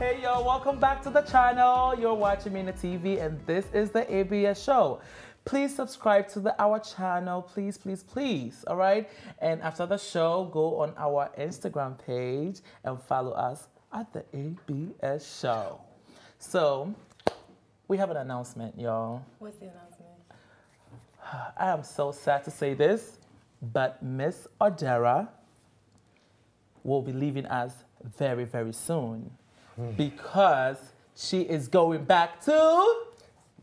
Hey yo, welcome back to the channel. You're watching MinaTV and this is the ABS show. Please subscribe to our channel, please, please, please, all right? And after the show, go on our Instagram page and follow us at the ABS show. So, we have an announcement, y'all. What's the announcement? I am so sad to say this, but Miss Odera will be leaving us very, very soon because she is going back to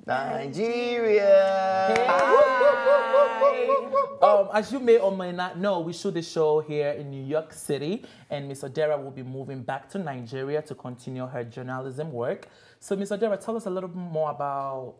Nigeria. As you may or may not know, we shoot the show here in New York City, and Miss Odera will be moving back to Nigeria to continue her journalism work. So, Miss Odera, tell us a little bit more about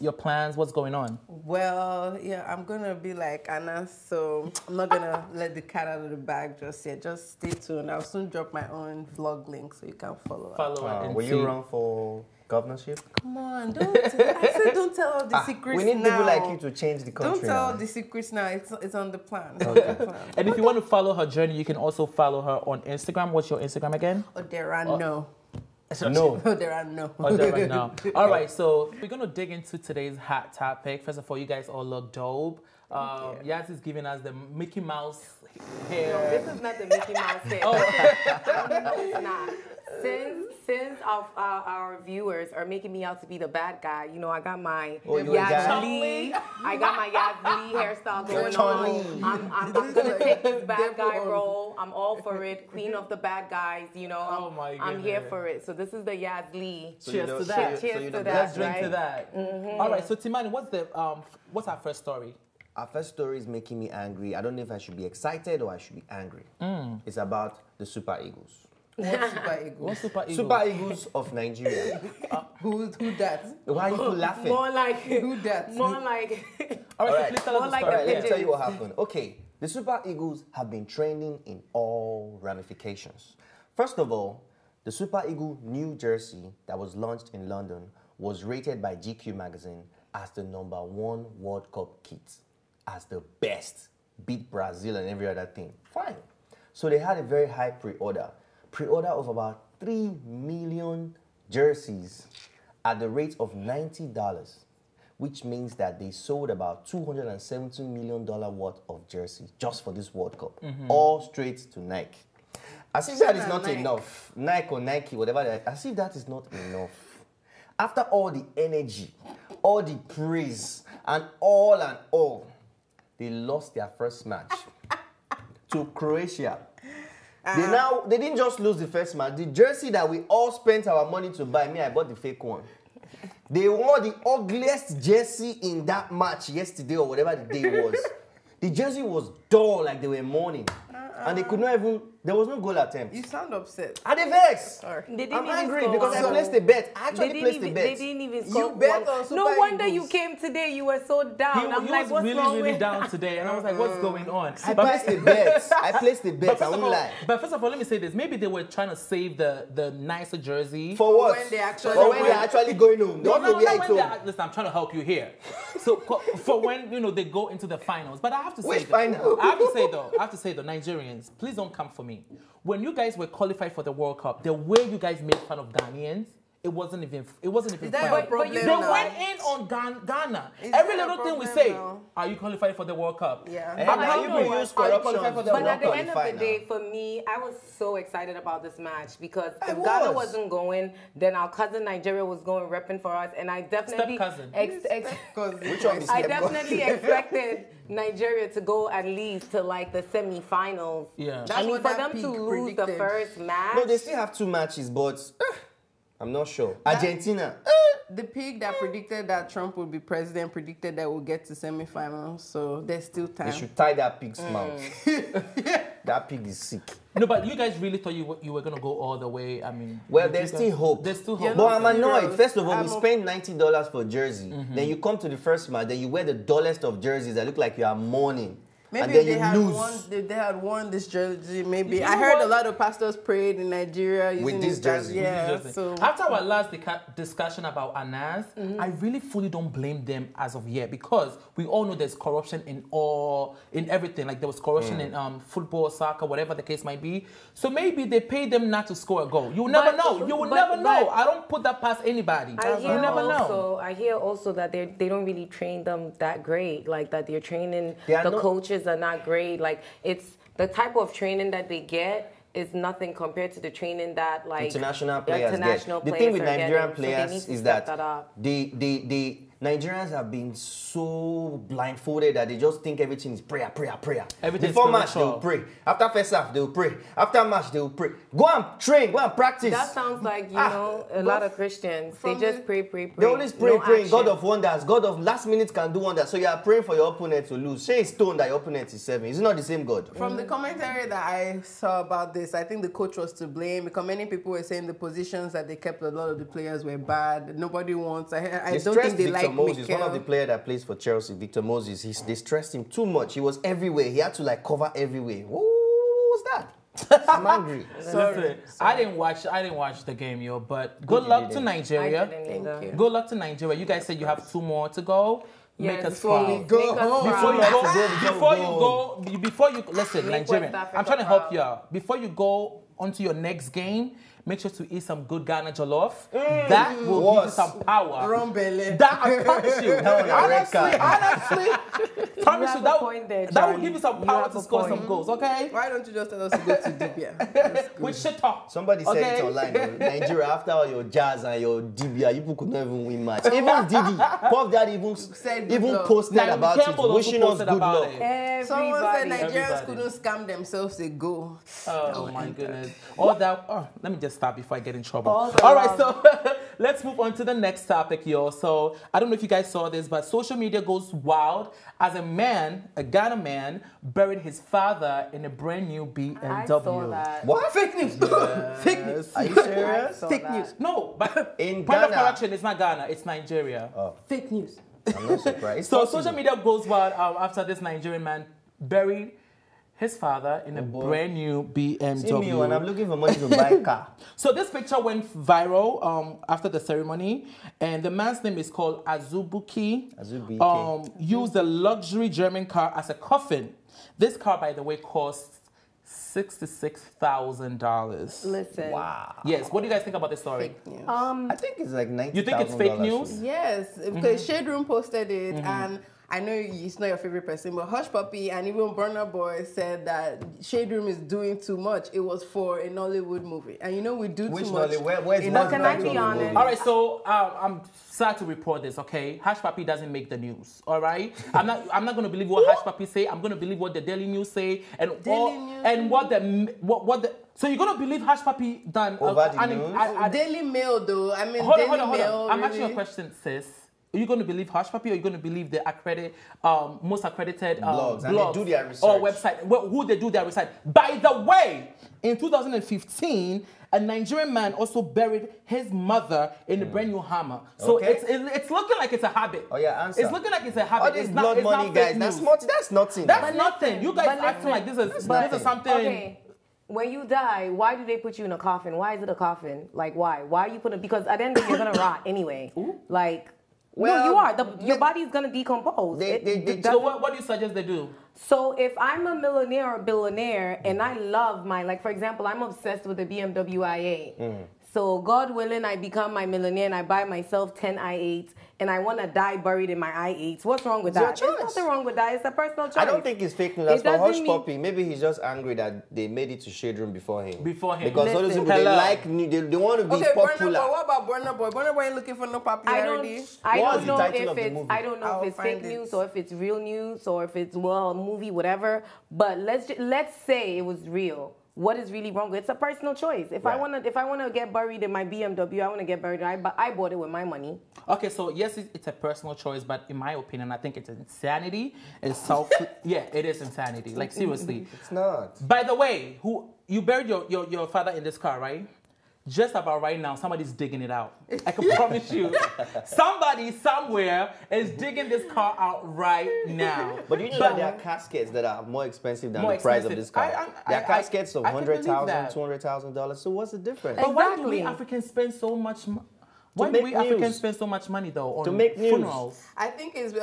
your plans. What's going on? Well, yeah, I'm gonna be like Anna, so I'm not gonna let the cat out of the bag just yet. Just stay tuned. I'll soon drop my own vlog link so you can follow up. Will you run for governorship? Come on, don't. I said don't tell all the secrets now. We need people like you to change the country. Don't tell all the secrets now. It's on the plan. It's on the plan. And if you want to follow her journey, you can also follow her on Instagram. What's your Instagram again? Odera, no. No. Odera, no. Odera, no. All right, so we're going to dig into today's hot topic. First of all, you guys all look dope. Yaz is giving us the Mickey Mouse hair. No, this is not the Mickey Mouse hair. Oh. No, it's not. Since our viewers are making me out to be the bad guy, I got my Yazli. I got my Yazli hairstyle going on. I'm gonna take this bad guy role. I'm all for it. Queen of the bad guys. Oh my I'm here for it. So this is the Yazli. Cheers to that. Cheers to that. Let's drink to that. Mm-hmm. All right. So Timani, what's our first story? Our first story is making me angry. I don't know if I should be excited or I should be angry. It's about the Super Eagles. What Super Eagles? What's Super Eagles? Super Eagles of Nigeria. Who that? Why are you laughing? More like Who that? More like. All right, so please tell us the story. Let me tell you what happened. Okay, the Super Eagles have been trending in all ramifications. First of all, the Super Eagle new jersey that was launched in London was rated by GQ magazine as the #1 World Cup kit, as the best, beat Brazil and every other thing. Fine. So they had a very high pre-order of about 3 million jerseys at the rate of $90, which means that they sold about $270 million worth of jerseys just for this World Cup, all straight to Nike. As if that is not enough, Nike or Nike, whatever, as if that is not enough. After all the energy, all the praise, and all, they lost their first match to Croatia. They didn't just lose the first match. The jersey that we all spent our money to buy, I bought the fake one. They wore the ugliest jersey in that match yesterday or whatever the day was. The jersey was dull like they were mourning. And they could not even, there was no goal attempt. You sound upset. Are they vexed? Sorry. I'm angry because I placed a bet. I actually placed a bet. They didn't even score. You bet on Super No wonder Eagles. you came today. You were so down. I'm like, what's really, wrong really with down today, and I was like, what's going on? I placed a bet. I But first of all, let me say this. Maybe they were trying to save the nicer jersey. For what? When they actually they're actually going home. Listen, I'm trying to help you here. So for when they go into the finals. But I have to say, I have to say though, Nigerians, please don't come for me. When you guys were qualified for the World Cup, the way you guys made fun of Ghanaians, it wasn't even Is that funny. your problem They now? went in on Ghana. Is Every that little your thing we problem say, now? are you qualified for the World Cup? Yeah. And How now you you know can use are you corruption. qualified for the But World at the Cup? end of the day, for me, I was so excited about this match because if was. Ghana wasn't going, then our cousin Nigeria was going repping for us, and I definitely Step-cousin. Which one is I step definitely expected Nigeria to go at least to like the semi-finals. Yeah. I mean, what for that them peak to lose the predicted. first match. No, they still have 2 matches, but I'm not sure. Argentina. The pig that predicted that Trump would be president predicted that we'll get to semifinals, so there's still time. They should tie that pig's mouth. That pig is sick. No, but you guys really thought you were going to go all the way. I mean... Well, there's still hope. There's still Yeah, hope. But I'm annoyed. serious. First of all, we spend $90 for a jersey. Then you come to the first match, then you wear the dullest of jerseys that look like you are mourning. Maybe and then they you had lose. they had worn this jersey. Maybe You know I heard what? a lot of pastors prayed in Nigeria using With this jersey. Yeah, so After our last discussion about Anas, I really fully don't blame them as of yet because we all know there's corruption in everything. Like there was corruption in football, soccer, whatever the case might be. So maybe they paid them not to score a goal. You will never know. You will never know. I don't put that past anybody. You never know. I hear also that they don't really train them that great. Like that they're training coaches are not great. Like it's the type of training that they get is nothing compared to the training that like international players get. The players thing with are Nigerian getting. players So is that the Nigerians have been so blindfolded that they just think everything is prayer. Before match, they will pray. After first half, they will pray. After match, they will pray. Go and train, go and practice. That sounds like, a lot of Christians. They just pray. They always pray. God of wonders. God of last minute can do wonders. So you are praying for your opponent to lose. Say a stone that your opponent is serving. Is it not the same God? From the commentary that I saw about this, I think the coach was to blame because many people were saying the positions that they kept a lot of the players were bad. Nobody wants. I don't think they like Moses, one of the players that plays for Chelsea, Victor Moses, they stressed him too much. He was everywhere. He had to like cover everywhere. What was that? I'm angry. Sorry. I didn't watch the game, but good luck to Nigeria. Thank you. Good luck to Nigeria. You guys said you have 2 more to go. Make us before we proud. go home. Before you listen, Nigerian. I'm trying to help you out. Before you go onto your next game, make sure to eat some good Ghana jollof. That will give you some power. Rumbele. That I promise you. Honestly, promise you that will give you some power to score some goals. Okay? Why don't you just tell us to go to Dibia? We should talk. Somebody said it online. Nigeria, after all your jazz and your Dibia, you people could not even win match. Even Didi, Puff Daddy even posted about it, wishing us good luck. Someone said Nigerians couldn't scam themselves a goal. Oh my goodness. All that. Oh, let me just stop before I get in trouble. All right, so let's move on to the next topic, y'all. So I don't know if you guys saw this, but social media goes wild as a Ghana man, buried his father in a brand new BMW. I saw that. What? Fake news. Fake news. Are you serious? Fake news. No, but In point of Ghana. correction, it's not Ghana, it's Nigeria. Fake news. I'm not surprised. So social media goes wild after this Nigerian man buried his father in a brand new BMW. See me when I'm looking for money to buy a car. So this picture went viral after the ceremony, and the man's name is called Azubuki. Used a luxury German car as a coffin. This car, by the way, costs $66,000. Listen. Wow. Yes. What do you guys think about this story? Fake news. I think it's like $90,000. You think it's fake news? Yes, because Shade Room posted it, and I know it's not your favorite person, but Hush Puppy and even Burna Boy said that Shade Room is doing too much. It was for a Nollywood movie, and we do Which too much. where's But can I be honest? All right, so I'm sad to report this. Okay, Hush Puppy doesn't make the news. All right, I'm not going to believe what Hush Puppy say. I'm going to believe what the Daily News say, and what the. So you're going to believe Hush Puppy done over the news? Daily Mail, though. I mean, Hold Daily on. Mail. I'm really? asking you a question, sis. Are you going to believe Hush Puppy, or are you going to believe the most accredited blogs and they do their research, or website who they do their research? By the way, in 2015, a Nigerian man also buried his mother in a brand new Hummer. So it's looking like it's a habit. Oh yeah, answer. It's looking like it's a habit. All this blood money, guys. That's nothing. That's nothing. You guys acting like this is something. Okay. When you die, why do they put you in a coffin? Why is it a coffin? Like, why? Why are you putting? Because at the end of the day, you're gonna rot anyway. Like, no, you are. Your body is gonna decompose. So what do you suggest they do? So if I'm a millionaire or billionaire and I love for example, I'm obsessed with the BMW i8. So God willing, I become my millionaire and I buy myself 10 i8s and I want to die buried in my i8s. What's wrong with that? There's nothing wrong with that. It's a personal choice. I don't think it's fake news. That's for Hush Puppy. Maybe he's just angry that they made it to Shade Room before him. Because all those people, they want to be popular. What about Burna Boy? Burna Boy ain't looking for no popularity. I don't know if it's fake news or if it's real news or if it's a movie, whatever. But let's say it was real. What is really wrong? It's a personal choice. If I wanna get buried in my BMW, I wanna get buried. I bought it with my money. Okay, so yes, it's a personal choice, but in my opinion, I think it's insanity. Yeah, it is insanity. Like seriously, it's not. By the way, you buried your father in this car, right? just about right now, somebody's digging it out. I can promise you. Somebody somewhere is digging this car out right now. But you know that there are caskets that are more expensive than the price of this car. There are caskets of $100,000, $200,000. So what's the difference? But why do we Africans spend so much money? Why do we Africans spend so much money though on funerals? I think it's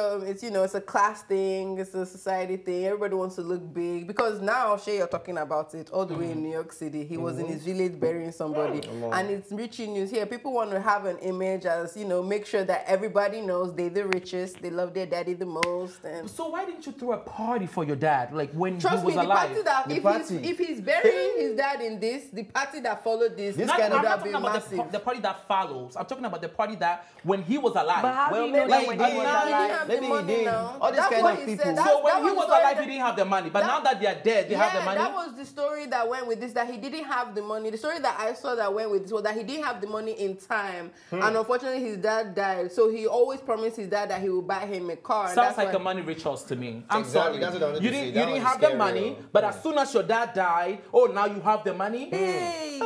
you know, it's a class thing, it's a society thing. Everybody wants to look big because now Shay, you're talking about it all the way in New York City. He was in his village burying somebody, and it's reaching news here. People want to have an image as, you know, make sure that everybody knows they're the richest, they love their daddy the most. And so why didn't you throw a party for your dad, like when trust he was me, alive? The party if he's burying his dad in this, the party that followed this I'm not talking about the party that follows. I'm talking about the party that when he was alive. But how do you know that when he was alive? Maybe he did. All these kind of people. So when he was alive, he didn't have the money. But now that they are dead, they have the money. That was the story that went with this, that he didn't have the money. The story that I saw that went with this was that he didn't have the money in time. And unfortunately, his dad died. So he always promised his dad that he would buy him a car. Sounds like a money rituals to me. I'm sorry. That's what I You didn't have the money, but as soon as your dad died, now you have the money? Hey.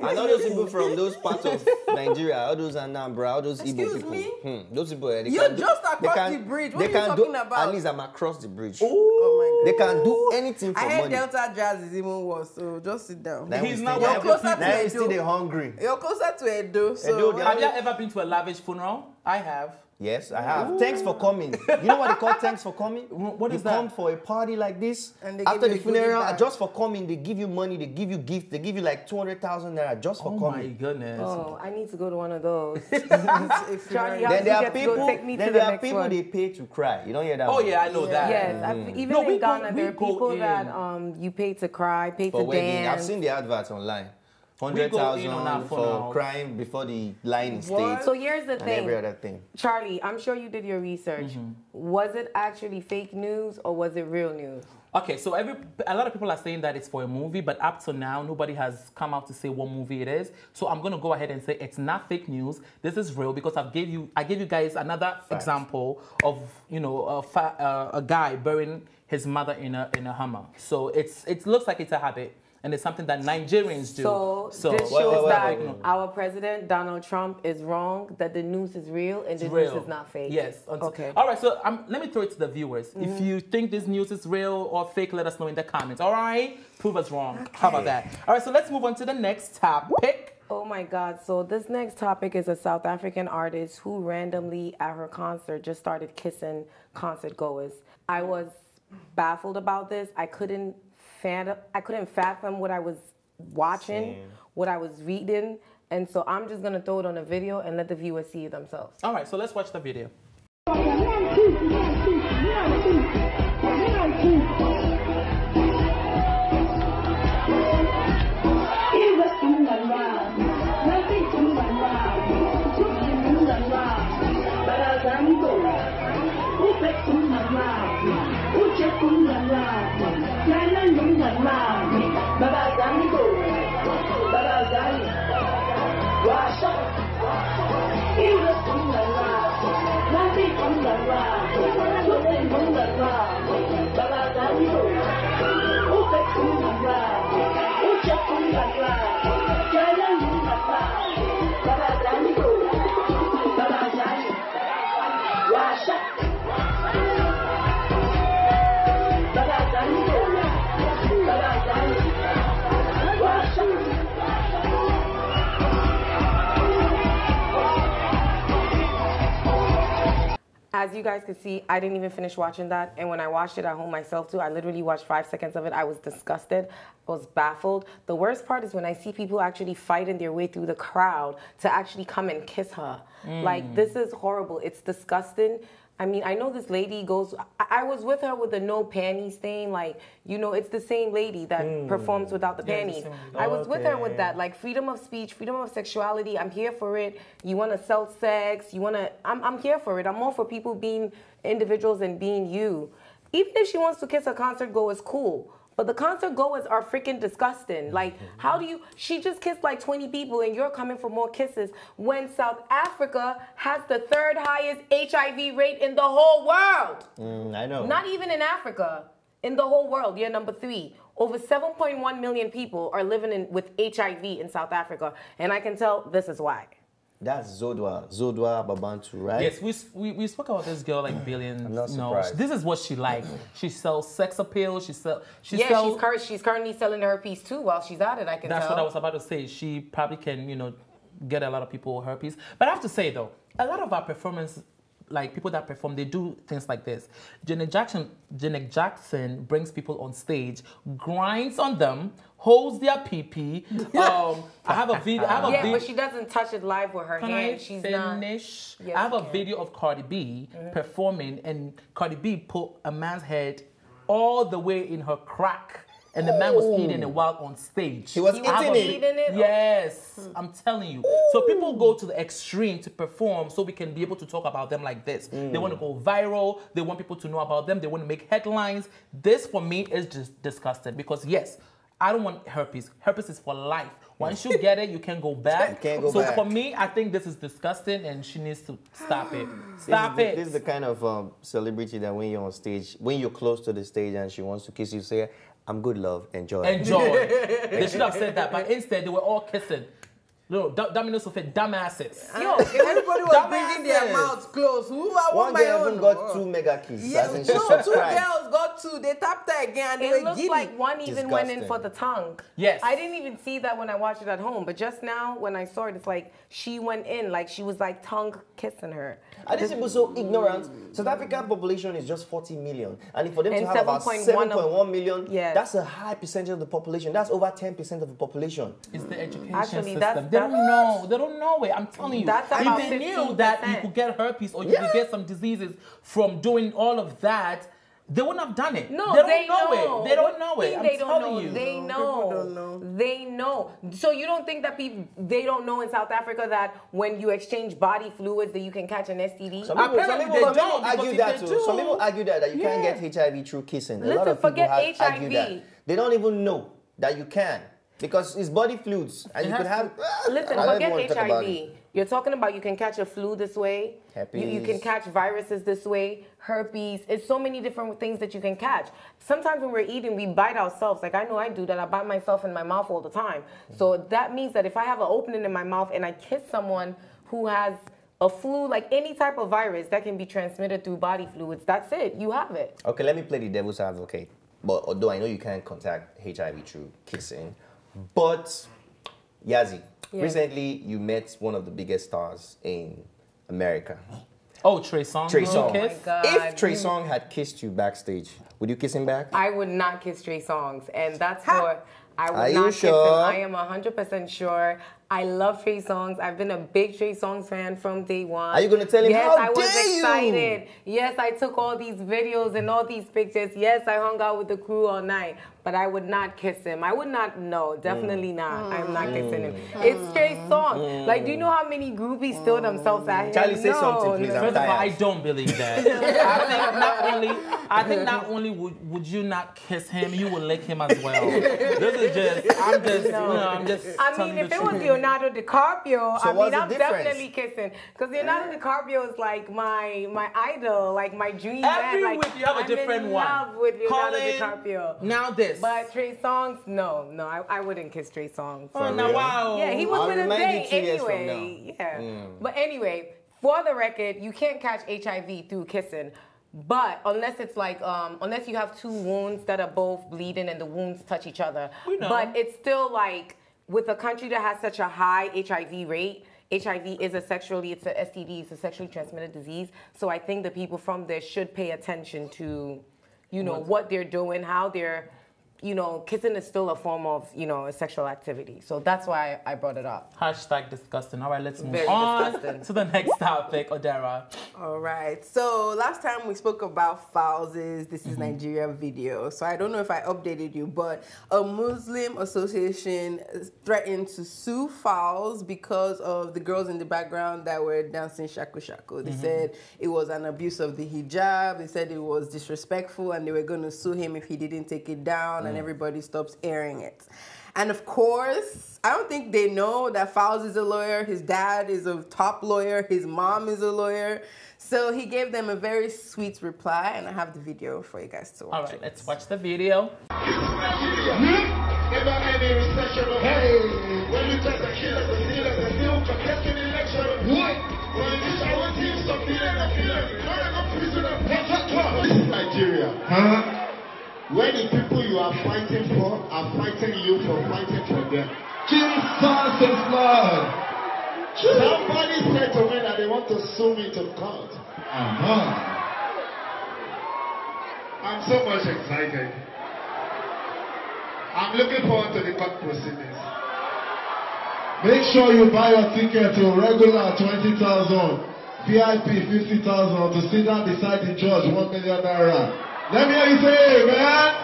I know those people from those parts of Nigeria, all those Anambra, all those Igbo people. Me? Those people, You're just across the bridge. What are you talking about? At least I'm across the bridge. Oh my God. They can do anything for I heard money. Delta Jazz is even worse, so just sit down. He's not You're closer to Now he's Edo. still hungry. You're closer to Edo, so... Have you ever been to a lavish funeral? I have. Yes, I have. Thanks for coming. You know what they call thanks for coming? What is you that? come for a party like this, and they after give the you a goodie funeral, bag. just for coming, they give you money, they give you gifts, they give you like 200,000 naira just for coming. Oh my goodness. Oh, I need to go to one of those. Charlie, Then there are people, take me to the next one. they pay to cry. You don't hear that? Oh one? yeah, I know that. Yes, even in Ghana, there are people that you pay to cry, pay For to wedding. dance. I've seen the adverts online. We go in on 100,000 our for funerals. crying before the line is staged. So here's the and thing, every other thing. Charlie, I'm sure you did your research. Was it actually fake news or was it real news? Okay, so a lot of people are saying that it's for a movie, but up to now, nobody has come out to say what movie it is. So I'm gonna go ahead and say it's not fake news. This is real because I gave you guys another example of a guy burying his mother in a Hummer. So it looks like it's a habit. And it's something that Nigerians do. So this shows that our president, Donald Trump, is wrong, that the news is real and the news is not fake. Yes. Okay. All right, so let me throw it to the viewers. If you think this news is real or fake, let us know in the comments. All right? Prove us wrong. Okay. How about that? All right, so let's move on to the next topic. Oh my God. So this next topic is a South African artist who randomly at her concert just started kissing concert goers. I was baffled about this. I couldn't fathom what I was watching, what I was reading, and so I'm just gonna throw it on a video and let the viewers see it themselves. All right, so let's watch the video. As you guys could see, I didn't even finish watching that. And when I watched it at home myself too, I literally watched 5 seconds of it. I was disgusted. I was baffled. The worst part is when I see people actually fighting their way through the crowd to actually come and kiss her. Like, this is horrible. It's disgusting. I mean, I know this lady goes, I was with her with the no panties thing. Like, you know, it's the same lady that performs without the panties. I was with her with that, like freedom of speech, freedom of sexuality. I'm here for it. You want to sell sex. I'm here for it. I'm all for people being individuals and being you. Even if she wants to kiss a concert goer, it's cool. But the concert goers are freaking disgusting. Like, she just kissed like 20 people and you're coming for more kisses when South Africa has the 3rd highest HIV rate in the whole world. I know. Not even in Africa, in the whole world, you're number 3. over 7.1 million people are living with HIV in South Africa. And I can tell this is why. That's Zodwa Wabantu, right? Yes, we spoke about this girl like billions. I'm not surprised. This is what she likes. She sells sex appeal. She's currently selling herpes too while she's at it. I can tell. That's what I was about to say. She probably can, get a lot of people herpes. But I have to say though, a lot of our performance, like people that perform, they do things like this. Janet Jackson brings people on stage, grinds on them, holds their pee-pee. I have a video. But she doesn't touch it live with her hand. She's finish? Yes, I have a video of Cardi B performing, and Cardi B put a man's head all the way in her crack. And the man was eating it while on stage. He was eating it? Yes, I'm telling you. So people go to the extreme to perform so we can be able to talk about them like this. They want to go viral. They want people to know about them. They want to make headlines. This, for me, is just disgusting because, yes, I don't want herpes. Herpes is for life. Once you get it, you can't go back. You can't go back. For me, I think this is disgusting and she needs to stop it. This is the kind of celebrity that when you're on stage, when you're close to the stage and she wants to kiss you, say, I'm good, love. Enjoy. Enjoy. They should have said that, but instead they were all kissing. No, Domino's said dumbasses. Yo, everybody was bringing their mouths close. One girl even got 2 mega kisses. Yeah, As in she two subscribed. girls got 2. They tapped her again and they It were looks giddy. like one even went in Disgusting. for the tongue. Yes. I didn't even see that when I watched it at home, but just now when I saw it, it's like she went in, like she was like tongue kissing her. Are these people so ignorant? South African population is just 40 million. And for them And to have about 7.1 million, Yes. that's a high percentage of the population. That's over 10% of the population. It's the education Actually, system. They don't know. They don't know it. I'm telling you. That's If about they knew that you could get herpes or you could get some diseases from doing all of that, they wouldn't have done it. No, they they don't know. it. They don't know it. They I'm don't telling know. you. They know. People don't know. They know. So you don't think that they don't know in South Africa that when you exchange body fluids that you can catch an STD? Some people argue that too. Some people argue that you can't get HIV through kissing. A lot of people forget argue HIV. that. They don't even know that you can. Because it's body fluids. And you could have... Listen, I don't forget want to talk about HIV. it. You're talking about you can catch a flu this way. You can Herpes. catch viruses this way. Herpes. It's so many different things that you can catch. Sometimes when we're eating, we bite ourselves. Like I know I do that. I bite myself in my mouth all the time. So that means that if I have an opening in my mouth and I kiss someone who has a flu, like any type of virus that can be transmitted through body fluids, that's it. You have it. Okay, let me play the devil's advocate. But although I know you can't contact HIV through kissing, but Yazzie, recently you met one of the biggest stars in America. Oh, Trey Songz. Trey Songz. Oh my God. If Trey Songz had kissed you backstage, would you kiss him back? I would not kiss Trey Songz, and that's what I would Are you not kiss him. sure? I am 100% sure. I love Trey Songz. I've been a big Trey Songz fan from day one. Are you gonna tell him, yes, how I was dare you? excited. Yes, I took all these videos and all these pictures. Yes, I hung out with the crew all night. But I would not kiss him. I would not, no, definitely not. I'm not kissing him. It's Trey Songz. Like, do you know how many groupies throw themselves at him? Charlie, say something, please. I'm First of all, I tired. don't believe that. I think not only would you not kiss him, you would lick him as well. I'm just. I mean, if it was Leonardo DiCaprio, So what's the I'm difference? definitely kissing. Because Leonardo DiCaprio is like my idol, like my dream Every man. Like, week you have a different one. I'm in love with Leonardo Colin, DiCaprio. Now this. But Trey Songz, no, I wouldn't kiss Trey Songz. Oh, now wow. Yeah, he was I'll with a remind you date 2 years from anyway. Yeah. But anyway, for the record, you can't catch HIV through kissing. But unless it's like, unless you have 2 wounds that are both bleeding and the wounds touch each other. We know. But it's still like, with a country that has such a high HIV rate, HIV is it's a STD, it's a sexually transmitted disease. So I think the people from there should pay attention to, what they're doing, how they're, kissing is still a form of, a sexual activity. So that's why I brought it up. Hashtag disgusting. All right, let's move Very on disgusting. to the next topic, Odera. All right. So last time we spoke about Fowls's This is Nigeria video. So I don't know if I updated you, but a Muslim association threatened to sue Fowls because of the girls in the background that were dancing shaku shaku. They said it was an abuse of the hijab. They said it was disrespectful and they were going to sue him if he didn't take it down and everybody stops airing it. And of course, I don't think they know that Fowles is a lawyer. His dad is a top lawyer. His mom is a lawyer. So he gave them a very sweet reply, and I have the video for you guys to watch. All right, let's watch the video. Never any recession of hey. When you try to kill us, the steal us, the steal, contesting election. What? When you wish I want to use some feeling of feeling. You're a prisoner. This is Nigeria. Where the people you are fighting for are fighting you for fighting for them. Jesus is Lord. Somebody said to me that they want to sue me to court. I'm so much excited. I'm looking forward to the court proceedings. Make sure you buy your ticket to regular 20,000, VIP 50,000 to sit down beside the judge, 1 million naira. Let me hear you say, man.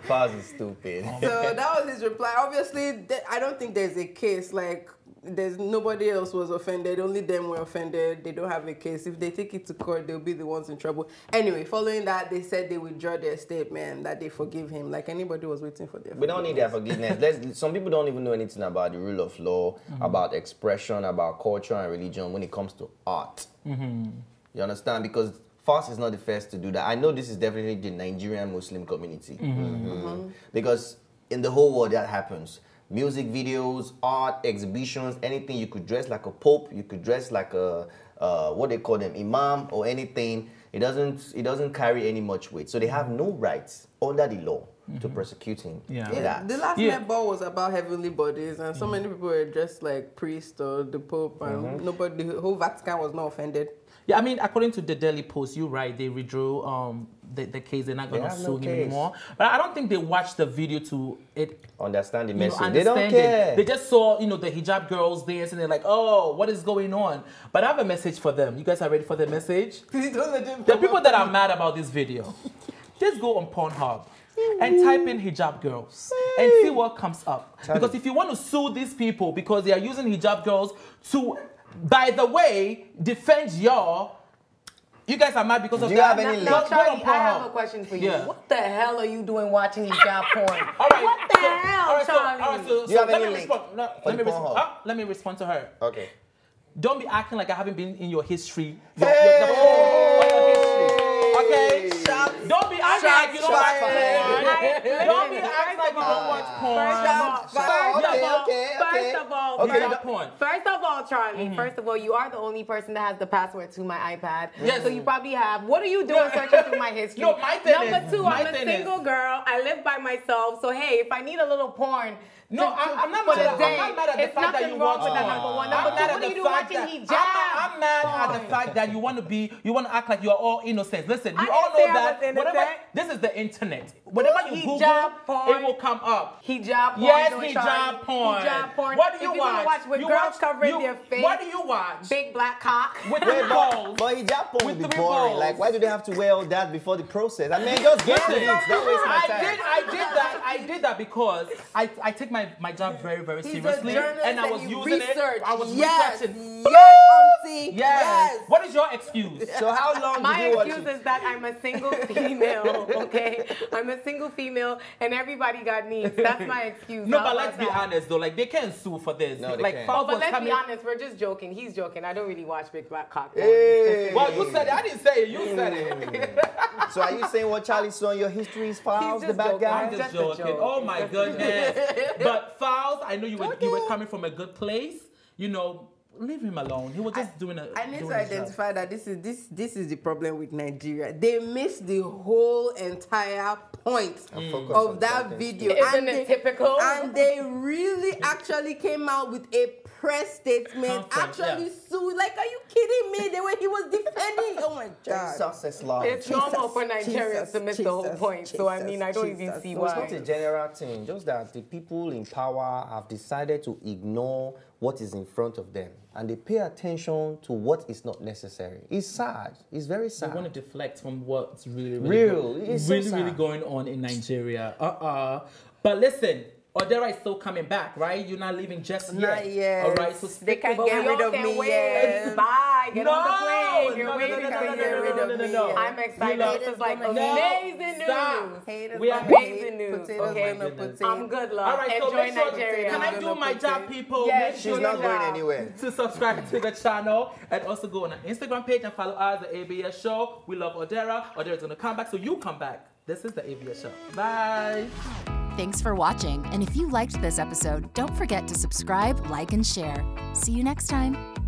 Faz is stupid. So that was his reply. Obviously, I don't think there's a case like. There's nobody else was offended. Only them were offended. They don't have a case. If they take it to court, they'll be the ones in trouble. Anyway, following that, they said they withdraw their statement, that they forgive him. Like anybody was waiting for their forgiveness. We don't need their forgiveness. Some people don't even know anything about the rule of law, about expression, about culture and religion when it comes to art. You understand? Because Fast is not the first to do that. I know this is definitely the Nigerian Muslim community. Because in the whole world that happens. Music videos, art, exhibitions, anything. You could dress like a pope. You could dress like a what they call them, imam or anything. It doesn't carry any much weight. So they have no rights under the law to persecute him. Yeah. The last netball was about heavenly bodies, and so many people were dressed like priests or the pope, and nobody, the whole Vatican was not offended. Yeah, I mean, according to the Daily Post, you're right. They withdrew the case. They're not going to sue him anymore. But I don't think they watched the video to understand the message. They don't care. They just saw, the hijab girls dance, and they're like, "Oh, what is going on?" But I have a message for them. You guys are ready for the message? The people that are mad about this video, just go on Pornhub and type in hijab girls and see what comes up. Because if you want to sue these people because they are using hijab girls to, by the way, defend you guys are mad because of that. Do you have any link? Charlie, I have a question for you. Yeah. What the hell are you doing watching hijab porn? All right. What the hell, Charlie? Do you have any link? Let me respond to her. Okay. Don't be acting like I haven't been in your history. Your history. Okay? Don't be acting like you don't watch porn. Don't be acting like you don't watch porn. First of all, Charlie, first of all, you are the only person that has the password to my iPad. Yes. So you probably have. What are you doing searching through my history? No, my thing Number two, I'm a single girl. I live by myself. So, hey, if I need a little porn, I'm not mad at the fact that you watch porn. Number one. Number two, what are you doing watching hijab? I'm mad at the fact that you want to act like you're all innocent. Listen, you all know that whatever, this is the internet. Whatever you Google, it will come up. Hijab porn. Yes, hijab porn. Hijab porn. What do you watch? With girls covering their face. What do you watch? Big black cock. With 3 balls. But hijab porn would be With 3 boring. balls. Like, why do they have to wear all that before the process? I mean, just get to it. Don't waste my time. I did that because I take my job very, very seriously, and I was using it. I was researching. Yes. What is your excuse? So how long My did you watch excuse it? is that I'm a single female, okay? I'm a single female, and everybody got needs. That's my excuse. No, but let's be honest though. Like, they can't sue for this. No, they like, can't. But let's be honest, we're just joking. He's joking. I don't really watch Big Black Cock. Hey. Well, you said it. I didn't say it. You said it. So are you saying what Charlie saw in your history is Fowles, the bad guy? I'm just joking. Oh my goodness. But Fowles, I know you were coming from a good place. Leave him alone. He was just doing a. I need to identify that this is the problem with Nigeria. They missed the whole entire point of that video. Isn't it typical? And they really actually came out with a press statement. Sued. Like, are you kidding me? The way he was defending. Oh my God. It's normal for Nigerians to miss the whole point. So I mean, I don't even see why. It's not a general thing. Just that the people in power have decided to ignore what is in front of them, and they pay attention to what is not necessary. It's sad. It's very sad. They want to deflect from what's really really going on in Nigeria. But listen, Odera is still coming back, right? You're not leaving just Not yet. All right, so They can't get rid of me yet. Bye. Get on the plane. You're no, waiting no, for no, you. no. I'm excited. This is like amazing news. We are amazing news. Okay. I'm good, love. All right, so Enjoy make sure, Nigeria. can I do my job, people? Yes, Make She's sure not going anywhere. to subscribe to the channel and also go on our Instagram page and follow us, the ABS Show. We love Odera. Odera's going to come back, so you come back. This is the ABS Show. Bye. Thanks for watching, and if you liked this episode, don't forget to subscribe, like, and share. See you next time.